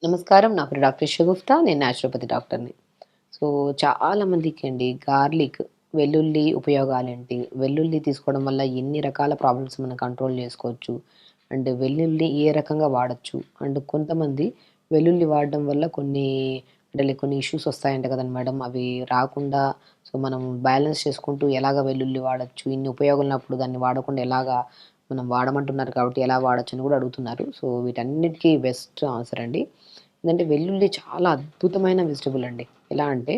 నమస్కారం. నా పేరు డాక్టర్ షగుఫ్తా. నేను న్యాచురోపతి డాక్టర్‌ని. సో, చాలామందికండి గార్లిక్, వెల్లుల్లి ఉపయోగాలేంటి? వెల్లుల్లి తీసుకోవడం వల్ల ఎన్ని రకాల ప్రాబ్లమ్స్ మనం కంట్రోల్ చేసుకోవచ్చు? అండ్ వెల్లుల్లి ఏ రకంగా వాడొచ్చు? అండ్ కొంతమంది వెల్లుల్లి వాడడం వల్ల కొన్ని ఇష్యూస్ వస్తాయంట కదండీ మేడం! అవి రాకుండా సో, మనం బ్యాలెన్స్ చేసుకుంటూ ఎలాగా వెల్లుల్లి వాడొచ్చు? ఇన్ని ఉపయోగాలున్నప్పుడు దాన్ని వాడకుండా ఎలాగా మనం వాడమంటున్నారు కాబట్టి ఎలా వాడొచ్చని కూడా అడుగుతున్నారు. సో, వీటన్నిటికి బెస్ట్ ఆన్సర్ అండి. ఏందంటే వెల్లుల్లి చాలా అద్భుతమైన వెజిటబుల్ అండి. ఎలా అంటే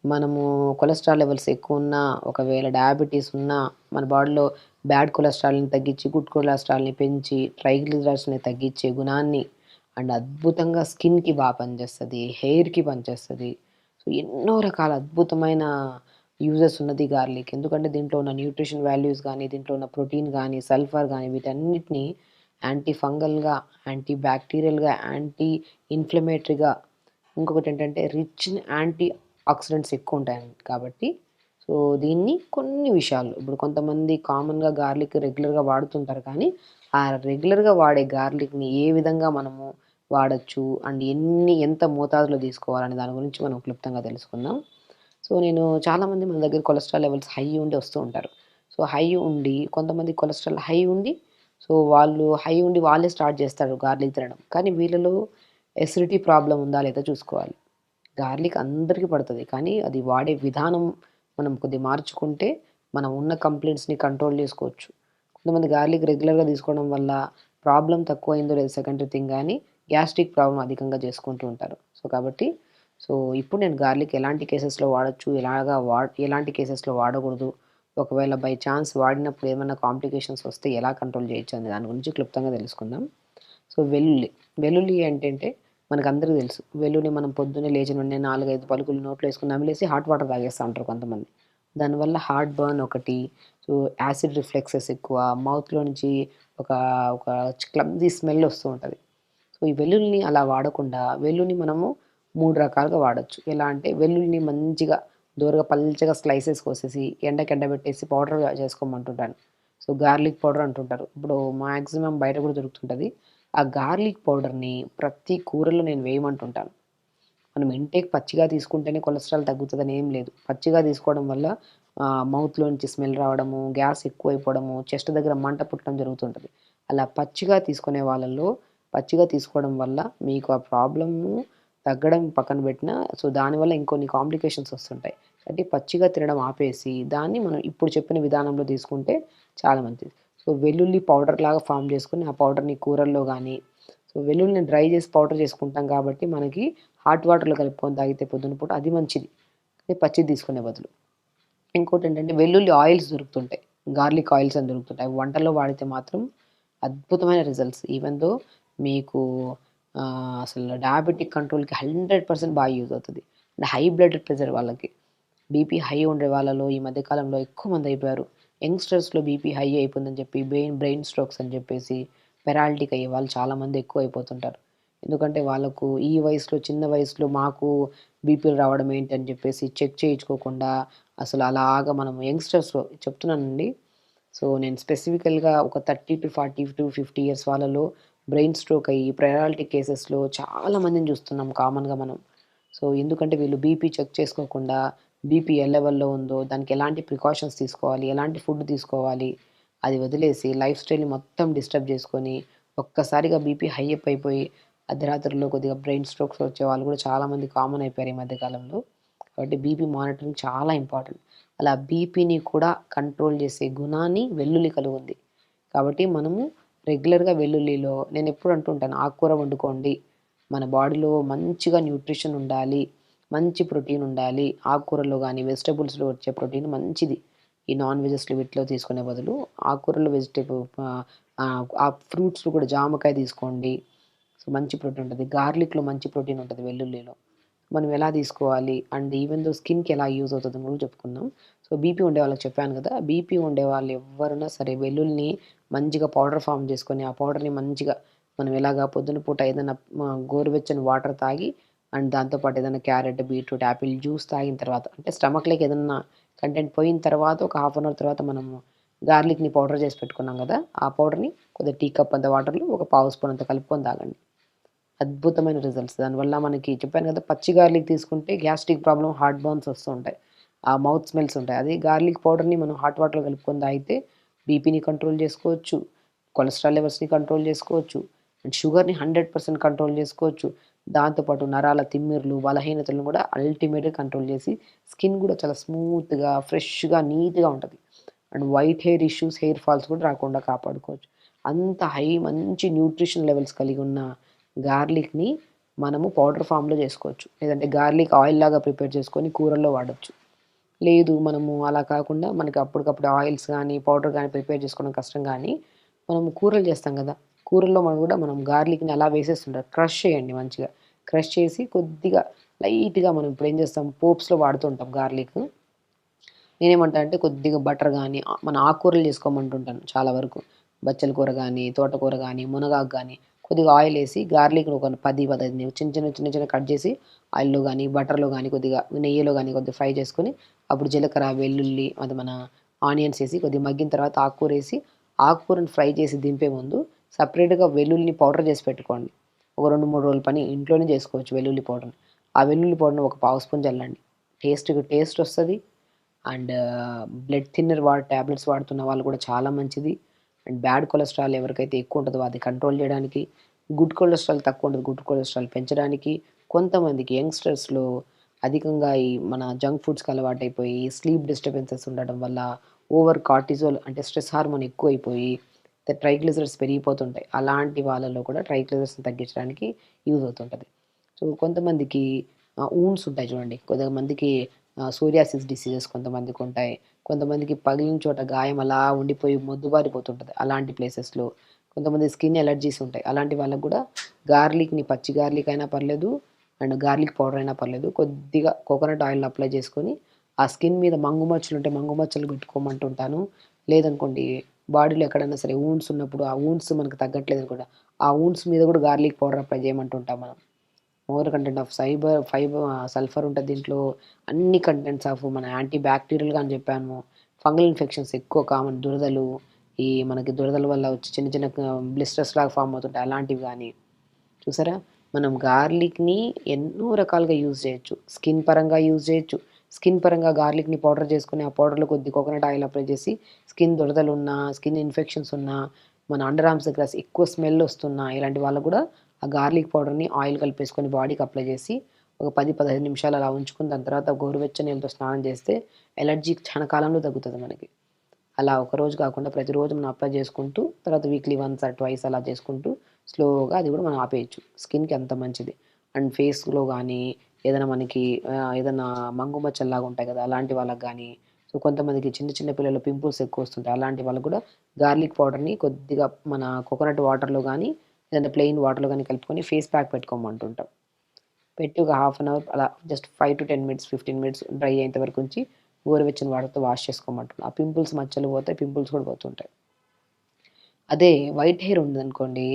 మనము కొలెస్ట్రాల్ లెవెల్స్ ఎక్కువున్నా, ఒకవేళ డయాబెటిస్ ఉన్నా, మన బాడీలో బ్యాడ్ కొలెస్ట్రాల్‌ని తగ్గించి, గుడ్ కొలెస్ట్రాల్‌ని పెంచి, ట్రైగ్లిజరైడ్స్‌ని తగ్గించే గుణాన్ని అండ్ అద్భుతంగా స్కిన్‌కి పనిచేస్తది. హెయిర్‌కి పనిచేస్తది. సో, ఎన్నో రకాల అద్భుతమైన యూజెస్ ఉన్నది గార్లిక్. ఎందుకంటే దీంట్లో ఉన్న న్యూట్రిషన్ వాల్యూస్ గానీ, దీంట్లో ఉన్న ప్రోటీన్ గానీ, సల్ఫర్ గానీ వీటన్నిటిని యాంటీ ఫంగల్‌గా, యాంటీ బ్యాక్టీరియల్‌గా, యాంటీ ఇన్‌ఫ్లమేటరీగా ఇంకొకటేంటంటే రిచ్ ఇన్ యాంటీ ఆక్సిడెంట్స్ ఎక్కువుంటాయండి. కాబట్టి సో, దీన్ని కొన్ని విషయాల్లో ఇప్పుడు కొంతమంది కామన్‌గా గార్లిక్ రెగ్యులర్‌గా వాడుతుంటారు కానీ, ఆ రెగ్యులర్‌గా వాడే గార్లిక్‌ని ఏ విధంగా మనము వాడొచ్చు అండ్ ఎంత మోతాదులో తీసుకోవాలనే దాని గురించి మనం క్లుప్తంగా తెలుసుకుందాం. సో, చాలామంది మన దగ్గర కొలెస్ట్రాల్ లెవెల్స్ హై ఉండి వస్తూ ఉంటారు. సో, హై ఉండి కొంతమంది కొలెస్ట్రాల్ హై ఉండి సో, వాళ్ళు హై ఉండి వాళ్ళే స్టార్ట్ చేస్తారు గార్లిక్ తినడం. కానీ వీళ్ళలో ఎసిడిటీ ప్రాబ్లమ్ ఉందా లేదా చూసుకోవాలి. గార్లిక్ అందరికి పడతది. కానీ అది వాడే విధానం మనం కొద్దిగా మార్చుకుంటే, మనం ఉన్న కంప్లెయింట్స్‌ని కంట్రోల్ జేసుకోవచ్చు. కొంతమంది గార్లిక్ రెగ్యులర్‌గా తీసుకోవడం వల్ల ప్రాబ్లమ్ తక్కువయిందో లేదో సెకండరీ థింగ్ గానీ, గ్యాస్ట్రిక్ ప్రాబ్లమ్ అధికంగా చేసుకుంటూ ఉంటారు. సో, ఇప్పుడు నేను గార్లిక్ ఎలాంటి కేసెస్‌లో వాడొచ్చు, ఎలాంటి కేసెస్‌లో వాడకూడదు, ఒకవేళ బై ఛాన్స్ వాడినప్పుడు ఏమన్నా కాంప్లికేషన్స్ వస్తే ఎలా కంట్రోల్ చేయొచ్చు అనే దాని గురించి క్లుప్తంగా తెలుసుకుందాం. సో, వెల్లుల్లి ఏంటంటే మనకందరికి తెలుసు. వెల్లుల్లి మనం పొద్దున్నే లేచిన వెంటనే 4, 5 పలుకులు నోట్లో ఏసుకొని నమిలేసి హాట్ వాటర్ తాగేస్తా ఉంటారు కొంతమంది. దానివల్ల హార్ట్ బర్న్ ఒకటి, సో, యాసిడ్ రిఫ్లెక్సెస్ ఎక్కువ, మౌత్‌లో నుంచి ఒక ఒక క్లమ్జీ స్మెల్ వస్తూ ఉంటది. సో, ఈ వెల్లుల్లిని అలా వాడకుండా వెల్లుల్లిని మనము 3 రకాలుగా వాడొచ్చు. ఎలా అంటే వెల్లుల్లిని మంచిగా దోరగా పల్చగా స్లైసెస్ కోసేసి ఎండబెట్టేసి పౌడర్‌గా చేసుకోమంటుంటాను. సో, గార్లిక్ పౌడర్ అంటుంటారు. ఇప్పుడు మాక్సిమం బయట కూడా దొరుకుతుంటది. ఆ గార్లిక్ పౌడర్‌ని ప్రతి కూరలో నేను వేయమంటుంటాను. మనం ఇంటేక్ పచ్చిగా తీసుకుంటేనే కొలెస్ట్రాల్ తగ్గుతదని ఏం లేదు. పచ్చిగా తీసుకోవడం వల్ల మౌత్‌లో నుంచి స్మెల్ రావడము, గ్యాస్ ఎక్కువైపోవడము, చెస్ట్ దగ్గర మంట పుట్టడం జరుగుతుంటది. అలా పచ్చిగా తీసుకోవడం వల్ల మీకు ఆ ప్రాబ్లము తగ్గడం పక్కన పెట్టినా, సో, దానివల్ల ఇంకొన్ని కాంప్లికేషన్స్ వస్తుంటాయి. కాబట్టి పచ్చిగా తినడం ఆపేసి, దాన్ని మనం ఇప్పుడు చెప్పిన విధానంలో తీసుకుంటే చాలా మంచిది. సో, వెల్లుల్లి పౌడర్‌లాగా ఫార్మ్ చేసుకొని, ఆ పౌడర్‌ని కూరల్లో గానీ, సో, వెల్లుల్లిని డ్రై చేసి పౌడర్ చేసుకుంటాం కాబట్టి మనకి హాట్ వాటర్‌లో కలుపుకొని తాగితే పొద్దున పూట అది మంచిది. అదే పచ్చిది తీసుకునే బదులు. ఇంకోటేంటంటే వెల్లుల్లి ఆయిల్స్ దొరుకుతుంటాయి. గార్లిక్ ఆయిల్స్ అని దొరుకుతుంటాయి. అవి వంటల్లో వాడితే మాత్రం అద్భుతమైన రిజల్ట్స్. ఈవెన్ దో మీకు అసలు డయాబెటిక్ కంట్రోల్‌కి 100% బాగా యూజ్ అవుతది. అండ్ హై బ్లడ్ ప్రెషర్ వాళ్ళకి. బీపీ హై ఉండే వాళ్ళలో ఈ మధ్య కాలంలో ఎక్కువ మందయిపోయారు. యంగ్‌స్టర్స్‌లో బీపీ హై అయిపోయిందని చెప్పి బ్రెయిన్ స్ట్రోక్స్ అని చెప్పేసి పెరాలిటిక్ అయ్యే వాళ్ళు చాలామంది ఎక్కువైపోతుంటారు. ఎందుకంటే వాళ్ళకు ఈ వయసులో చిన్న వయసులో మాకు బీపీలు రావడం ఏంటని చెప్పేసి చెక్ చేయించుకోకుండా అసలు అలాగా మనం యంగ్‌స్టర్స్‌లో చెప్తున్నానండి. సో, నేను స్పెసిఫికల్‌గా ఒక 30-40-50 ఇయర్స్ వాళ్ళలో బ్రెయిన్ స్ట్రోక్ అయ్యి పెరాలిటిక్ కేసెస్‌లో చాలా మందిని చూస్తున్నాం కామన్‌గా మనం. సో, ఎందుకంటే వీళ్ళు బీపీ చెక్ చేసుకోకుండా బీపీ ఏ లెవెల్‌లో ఉందో, దానికి ఎలాంటి ప్రికాషన్స్ తీసుకోవాలి, ఎలాంటి ఫుడ్ తీసుకోవాలి, అది వదిలేసి లైఫ్ స్టైల్‌ని మొత్తం డిస్టర్బ్ చేసుకొని, ఒక్కసారిగా బీపీ హై అయిపోయి అర్ధరాత్రుల్లో కొద్దిగా బ్రెయిన్ స్ట్రోక్స్ వచ్చేవాళ్ళు కూడా చాలామంది కామన్ అయిపోయారు ఈ మధ్య కాలంలో. కాబట్టి బీపీ మానిటరింగ్ చాలా ఇంపార్టెంట్. అలా బీపీని కూడా కంట్రోల్ చేసే గుణాన్ని వెల్లుల్లి కలిగుంది. కాబట్టి మనము రెగ్యులర్‌గా వెల్లుల్లిలో నేనెప్పుడు అంటుంటాను ఆకుకూర వండుకోండి. మన బాడీలో మంచిగా న్యూట్రిషన్ ఉండాలి. మంచి ప్రోటీన్ ఉండాలి. ఆకుకూరల్లో గాని, వెజిటబుల్స్‌లో వచ్చే ప్రోటీన్ మంచిది. ఈ నాన్ వెజెస్‌లో వీటిలో తీసుకునే బదులు ఆకుకూరలు ఆ ఫ్రూట్స్‌లో కూడా జామకాయ తీసుకోండి. సో, మంచి ప్రోటీన్ ఉంటది. గార్లిక్‌లో మంచి ప్రోటీన్ ఉంటది వెల్లుల్లిలో. మనం ఎలా తీసుకోవాలి అండ్ ఈవెన్ దో స్కిన్‌కి ఎలా యూజ్ అవుతదని కూడా చెప్పుకుందాం. సో, బీపీ ఉండే వాళ్ళకి చెప్పాను కదా! బీపీ ఉండేవాళ్ళు ఎవ్వరైనా సరే వెల్లుల్లిని మంచిగా పౌడర్ ఫార్మ్ చేసుకొని, ఆ పౌడర్‌ని మంచిగా మనం ఎలాగా పొద్దున పూట ఏదైనా గోరువెచ్చని వాటర్ తాగి అండ్ దాంతో పాటు ఏదైనా క్యారెట్, బీట్రూట్, యాపిల్ జ్యూస్ తాగిన తర్వాత అంటే స్టమక్‌లోకి ఏదన్నా కంటెంట్ పోయిన తర్వాత ఒక హాఫ్ అన్ అవర్ తర్వాత మనము గార్లిక్‌ని పౌడర్ చేసి పెట్టుకున్నాం కదా! ఆ పౌడర్‌ని కొద్దిగా టీ కప్ అంత వాటర్‌లో ఒక పావు స్పూన్ అంత కలుపుకొని తాగండి. అద్భుతమైన రిజల్ట్స్. దానివల్ల మనకి చెప్పాను కదా! పచ్చి గార్లిక్ తీసుకుంటే గ్యాస్ట్రిక్ ప్రాబ్లమ్, హార్ట్ బర్న్స్ వస్తూ ఉంటాయి. ఆ మౌత్ స్మెల్స్ ఉంటాయి. అదే గార్లిక్ పౌడర్‌ని మనం హాట్ వాటర్‌లో కలుపుకొని తాగితే బీపీని కంట్రోల్ చేసుకోవచ్చు. కొలెస్ట్రాల్ లెవెల్స్‌ని కంట్రోల్ చేసుకోవచ్చు. అండ్ షుగర్‌ని 100% కంట్రోల్ చేసుకోవచ్చు. దాంతో పాటు నరాల తిమ్మిర్లు, బలహీనతలను కూడా అల్టిమేట్‌గా కంట్రోల్ చేసి స్కిన్ కూడా చాలా స్మూత్‌గా, ఫ్రెష్‌గా, నీట్‌గా ఉంటది. And white hair issues, hair falls కూడా రాకుండా కాపాడుకోవచ్చు. అంత మంచి న్యూట్రిషన్ లెవెల్స్ కలిగి ఉన్న గార్లిక్‌ని మనము పౌడర్ ఫామ్‌లో చేసుకోవచ్చు. లేదంటే గార్లిక్ ఆయిల్ లాగా ప్రిపేర్ చేసుకొని కూరల్లో వాడొచ్చు. లేదు మనము అలా కాకుండా మనకి అప్పటికప్పుడు ఆయిల్స్ గానీ, పౌడర్ గానీ ప్రిపేర్ చేసుకోవడం కష్టం గానీ, మనం కూరలు చేస్తాం గదా! కూరల్లో మనం గార్లిక్‌ని అలా వేసేస్తుంటారు. క్రష్ చేయండి మంచిగా. క్రష్ చేసి కొద్దిగా లైట్‌గా మనం ఇప్పుడేం చేస్తాం పోప్స్‌లో వాడుతూ ఉంటాం గార్లిక్. నేనేమంటా అంటే కొద్దిగా బటర్ గానీ, మన ఆకుకూరలు చేసుకోమంటుంటాను చాలా వరకు. బచ్చల కూర గానీ, తోటకూర గానీ, మునగాకు గానీ, కొద్దిగా ఆయిలేసి గార్లిక్‌ని ఒక 10, 15 చిన్న చిన్నగా కట్ చేసి ఆయిల్‌లో గానీ, బటర్‌లో గానీ, కొద్దిగా నెయ్యిలో గానీ కొద్దిగా ఫ్రై చేసుకొని, అప్పుడు జీలకర్ర, వెల్లుల్లి అది మన ఆనియన్స్ ఏసి కొద్దిగా మగ్గిన తర్వాత ఆకుకూరేసి, ఆకుకూరని ఫ్రై చేసి దింపే ముందు సెపరేట్‌గా వెల్లుల్లిని పౌడర్ చేసి పెట్టుకోండి. ఒక 2, 3 రోజుల పని ఇంట్లోనే చేసుకోవచ్చు వెల్లుల్లి పౌడర్‌ని. ఆ వెల్లుల్లి పౌడర్‌ని ఒక పావు స్పూన్ చల్లండి. టేస్టొస్తది. అండ్ బ్లడ్ థిన్నర్ టాబ్లెట్స్ వాడుతున్న వాళ్ళు కూడా చాలా మంచిది. అండ్ బ్యాడ్ కొలెస్ట్రాల్ ఎవరికైతే ఎక్కువ ఉంటదో అది కంట్రోల్ చేయడానికి, గుడ్ కొలెస్ట్రాల్ తక్కువ ఉంటది. గుడ్ కొలెస్ట్రాల్ పెంచడానికి, కొంతమందికి యంగ్‌స్టర్స్‌లో అధికంగా ఈ మన జంక్ ఫుడ్స్‌కి అలవాటైపోయి, స్లీప్ డిస్టర్బెన్సెస్ ఉండడం వల్ల, ఓవర్ కార్టిజోల్ అంటే స్ట్రెస్ హార్మోన్ ఎక్కువైపోయి, ట్రైగ్లిజరైడ్స్ పెరిగిపోతుంటాయి. అలాంటి వాళ్ళలో కూడా ట్రైగ్లిజరైడ్స్‌ని తగ్గించడానికి యూజ్ అవుతుంటది. సో, కొంతమందికి వూండ్స్ ఉంటాయి చూడండి. కొంతమందికి సోరియాసిస్ డిసీజెస్ కొంతమందికుంటాయి. కొంతమందికి పగిలిన చోట గాయం అలా ఉండిపోయి మొద్దుబారిపోతుంటది. అలాంటి ప్లేసెస్‌లో. కొంతమంది స్కిన్ ఎలర్జీస్ ఉంటాయి. అలాంటి వాళ్ళకి గూడా గార్లిక్‌ని పచ్చి గార్లిక్ అయినా పర్లేదు, అండ్ గార్లిక్ పౌడర్ అయినా పర్లేదు. కొద్దిగా కోకోనట్ ఆయిల్‌ని అప్లై చేసుకొని, ఆ స్కిన్ మీద మంగు మచ్చలుంటే మంగు మచ్చలు పెట్టుకోమంటుంటాను. లేదనుకోండి బాడీలో ఎక్కడైనా సరే వూండ్స్ ఉన్నప్పుడు, ఆ వూండ్స్ మనకు తగ్గట్లేదనుకోండి, ఆ వూండ్స్ మీద గూడా గార్లిక్ పౌడర్ అప్లై చేయమంటుంటాం మనం. మోర్ కంటెంట్ ఆఫ్ సల్ఫర్ ఉంటది దీంట్లో. అన్ని కంటెంట్స్ ఆఫ్ మన యాంటీ బ్యాక్టీరియల్‌గా అని చెప్పాను. ఫంగల్ ఇన్ఫెక్షన్స్ ఎక్కువ కామన్ దురదలు, ఈ మనకి దురదల వల్ల వచ్చి చిన్న చిన్న బ్లిస్టర్స్ లాగా ఫార్మ్ అవుతుంటాయి. అలాంటివి గానీ, చూసారా? మనం గార్లిక్‌ని ఎన్నో రకాలుగా యూజ్ చేయొచ్చు. స్కిన్ పరంగా యూజ్ చేయొచ్చు. స్కిన్ పరంగా గార్లిక్‌ని పౌడర్ చేసుకొని, ఆ పౌడర్‌లో కొద్ది కోకోనట్ ఆయిల్ అప్లై చేసి, స్కిన్ దురదలున్నా, స్కిన్ ఇన్ఫెక్షన్స్ ఉన్నా, మన అండర్ ఆర్మ్స్ దగ్గర ఎక్కువ స్మెల్ ఒస్తున్నా, ఇలాంటి వాళ్ళకి గూడా ఆ గార్లిక్ పౌడర్‌ని ఆయిల్ కలిపేసుకొని బాడీకి అప్లై చేసి, ఒక 10, 15 నిమిషాలు అలా ఉంచుకొని, దాని తర్వాత గోరువెచ్చని నీళ్ళతో స్నానం చేస్తే, ఎలర్జీ క్షణకాలంలో తగ్గుతది మనకి. అలా ఒకరోజు కాకుండా ప్రతిరోజు మనం అప్లై చేసుకుంటూ, తర్వాత వీక్లీ వన్స్ ఆర్ ట్వైస్ అలా చేసుకుంటూ, స్లోగా అది కూడా మనం ఆపేయొచ్చు. స్కిన్‌కి అంత మంచిది. అండ్ ఫేస్‌లో గానీ, ఏదైనా మనకి ఏదన్నా మంగు మచ్చల్లాగా ఉంటాయి కదా! అలాంటి వాళ్ళకి గానీ, సో, కొంతమందికి చిన్న చిన్న పిల్లలు పింపుల్స్ ఎక్కువొస్తుంటాయి. అలాంటి వాళ్ళకి కూడా గార్లిక్ పౌడర్‌ని కొద్దిగా మన కోకోనట్ వాటర్‌లో గానీ, లేదంటే ప్లెయిన్ వాటర్‌లో గానీ కలుపుకొని ఫేస్ ప్యాక్ పెట్టుకోమంటుంటాం. పెట్టి ఒక హాఫ్ అన్ అవర్ అలా జస్ట్ 5-10 మినిట్స్, 15 మినిట్స్ డ్రై అయ్యేంత వరకు ఉంచి, గోరువెచ్చని వాటర్‌తో వాష్ చేసుకోమంటున్నా. ఆ పింపుల్స్ మచ్చలు పోతాయి. పింపుల్స్ కూడా పోతుంటాయి. అదే వైట్ హెయిర్ ఉందనుకోండి,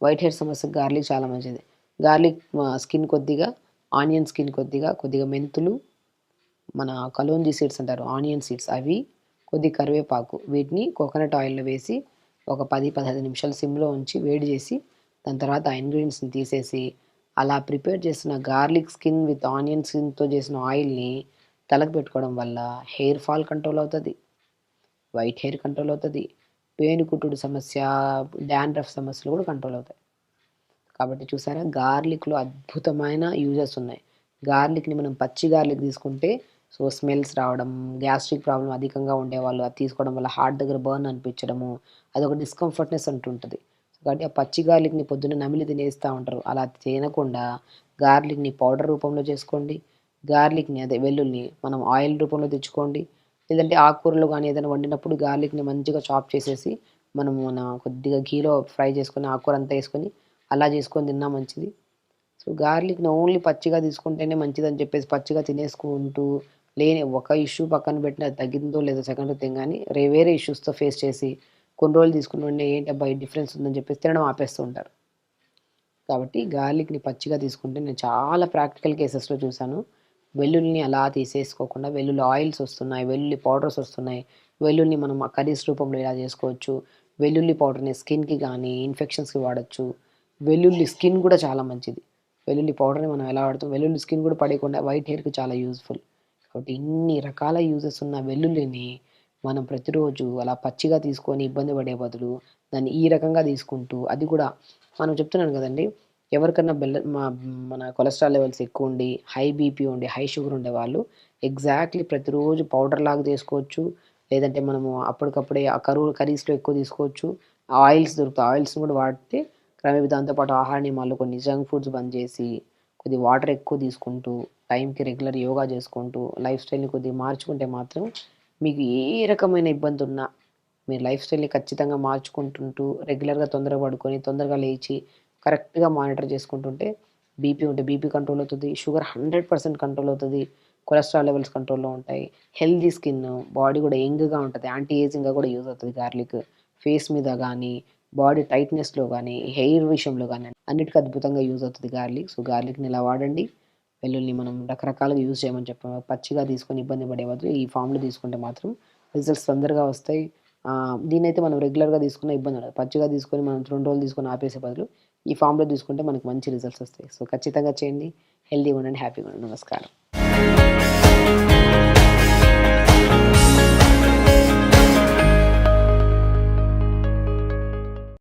వైట్ హెయిర్ సమస్యకి గార్లిక్ చాలా మంచిది. గార్లిక్ స్కిన్ కొద్దిగా, ఆనియన్ స్కిన్ కొద్దిగా, కొద్దిగా మెంతులు, మన కలోంజీ సీడ్స్ అంటారు. ఆనియన్ సీడ్స్ అవి, కొద్దిగా కరివేపాకు వీటిని కోకోనట్ ఆయిల్‌లో వేసి ఒక 10, 15 నిమిషాలు సిమ్‌లో ఉంచి వేడి చేసి, దాని తర్వాత ఆ ఇంగ్రీడియెంట్స్‌ని తీసేసి, అలా ప్రిపేర్ చేసిన గార్లిక్ స్కిన్ విత్ ఆనియన్ స్కిన్‌తో చేసిన ఆయిల్‌ని తలకు పెట్టుకోవడం వల్ల హెయిర్ ఫాల్ కంట్రోల్ అవుతది. వైట్ హెయిర్ కంట్రోల్ అవుతది. పేనుకుట్టుడు సమస్య, డాండ్రఫ్ సమస్యలు కూడా కంట్రోల్ అవుతాయి. కాబట్టి చూసారా గార్లిక్‌లో అద్భుతమైన యూజెస్ ఉన్నాయి. గార్లిక్‌ని మనం పచ్చి గార్లిక్ తీసుకుంటే సో, స్మెల్స్ రావడం, గ్యాస్ట్రిక్ ప్రాబ్లమ్ అధికంగా ఉండేవాళ్ళు అది తీసుకోవడం వల్ల హార్ట్ దగ్గర బర్న్ అనిపించడము, అదొక డిస్కంఫర్ట్‌నెస్ అంటుంటది. కాబట్టి ఆ పచ్చి గార్లిక్‌ని పొద్దున్నే నమిలి తినేస్తా ఉంటారు. అలా తినకుండా గార్లిక్‌ని పౌడర్ రూపంలో చేసుకోండి. గార్లిక్‌ని అదే వెల్లుల్లిని మనం ఆయిల్ రూపంలో తెచ్చుకోండి. లేదంటే ఆకుకూరలు గానీ ఏదైనా వండినప్పుడు గార్లిక్‌ని మంచిగా చాప్ చేసేసి, మనము కొద్దిగా ఘీలో ఫ్రై చేసుకొని ఆకుకూర అంతా ఏసుకొని అలా చేసుకొని తిన్నా మంచిది. సో, గార్లిక్‌ని ఓన్లీ పచ్చిగా తీసుకుంటేనే మంచిదని చెప్పేసి పచ్చిగా తినేసుకుంటూ, లేని ఒక ఇష్యూ పక్కన పెట్టినా అది తగ్గిందో లేదో సెకండ్ థింగ్ గానీ, వేరే ఇష్యూస్‌తో ఫేస్ చేసి, కొన్ని రోజులు తీసుకున్న వెంటనే ఏంటబ్బా! ఈ డిఫరెన్స్ ఉందని చెప్పేసి తినడం ఆపేస్తూ ఉంటారు. కాబట్టి గార్లిక్‌ని పచ్చిగా తీసుకుంటే నేను చాలా ప్రాక్టికల్ కేసెస్‌లో చూసాను. వెల్లుల్లిని అలా తీసేసుకోకుండా వెల్లుల్లి ఆయిల్స్ వస్తున్నాయి. వెల్లుల్లి పౌడర్స్ వస్తున్నాయి. వెల్లుల్లిని మనం కర్రీస్ రూపంలో ఇలా చేసుకోవచ్చు. వెల్లుల్లి పౌడర్‌ని స్కిన్‌కి గానీ, ఇన్ఫెక్షన్స్‌కి వాడొచ్చు. వెల్లుల్లి స్కిన్ గూడా చాలా మంచిది. వెల్లుల్లి పౌడర్‌ని మనం ఎలా వాడతాం, వెల్లుల్లి స్కిన్ గూడా పడేయకుండా వైట్ హెయిర్‌కి చాలా యూజ్‌ఫుల్. కాబట్టి ఇన్ని రకాల యూజెస్ ఉన్న వెల్లుల్లిని మనం ప్రతిరోజు అలా పచ్చిగా తీసుకొని ఇబ్బంది పడే బదులు, దాన్ని ఈ రకంగా తీసుకుంటూ అది కూడా మనం చెప్తున్నాను గదండీ! ఎవరికన్నా మన కొలెస్ట్రాల్ లెవెల్స్ ఎక్కువుండి, హై బీపీ ఉండి, హై షుగర్ ఉండేవాళ్ళు ఎగ్జాక్ట్‌లీ ప్రతిరోజు పౌడర్‌లాగా చేసుకోవచ్చు. లేదంటే మనము అప్పటికప్పుడే ఆ కర్రీస్‌లో ఎక్కువ తీసుకోవచ్చు. ఆయిల్స్ దొరుకుతాయి. ఆయిల్స్‌ని కూడా వాడితే క్రమేపీ దాంతో పాటు ఆహార నియమాలు కొన్ని జంక్ ఫుడ్స్ బంద్ చేసి, కొద్దిగా వాటర్ ఎక్కువ తీసుకుంటూ, టైంకి రెగ్యులర్ యోగా చేసుకుంటూ, లైఫ్ స్టైల్‌ని కొద్దిగా మార్చుకుంటే మాత్రం మీకు ఏ రకమైన ఇబ్బందున్నా మీరు లైఫ్ స్టైల్‌ని ఖచ్చితంగా మార్చుకుంటుంటూ, రెగ్యులర్‌గా తొందరగా పడుకొని, తొందరగా లేచి, కరెక్ట్‌గా మానిటర్ చేసుకుంటుంటే బీపీ ఉంటే బీపీ కంట్రోల్ అవుతది. షుగర్ 100% కంట్రోల్ అవుతది. కొలెస్ట్రాల్ లెవెల్స్ కంట్రోల్‌లో ఉంటాయి. హెల్తీ స్కిన్, బాడీ కూడా యంగ్‌గా ఉంటది. యాంటీ ఏజింగ్‌గా కూడా యూజ్ అవుతది గార్లిక్. ఫేస్ మీద గానీ, బాడీ టైట్‌నెస్‌లో గానీ, హెయిర్ విషయంలో గానీ అన్నిటికి అద్భుతంగా యూజ్ అవుతది గార్లిక్. సో, గార్లిక్‌ని ఇలా వాడండి. వెల్లుల్లిని మనం రకరకాలుగా యూజ్ చేయమని చెప్పాము. పచ్చిగా తీసుకొని ఇబ్బంది పడే బదులు ఈ ఫార్మ్‌లో తీసుకుంటే మాత్రం రిజల్ట్స్ తొందరగా వస్తాయి. దీన్నైతే మనం రెగ్యులర్‌గా తీసుకున్న ఇబ్బంది ఉండదు. పచ్చిగా తీసుకొని మనం 2 రోజులు తీసుకొని ఆపేసే బదులు ఈ ఫార్మ్‌లో తీసుకుంటే మనకు మంచి రిజల్ట్స్ వస్తాయి. సో, ఖచ్చితంగా చేయండి. హెల్తీగా ఉండండి. హ్యాపీగా ఉండండి. నమస్కారం.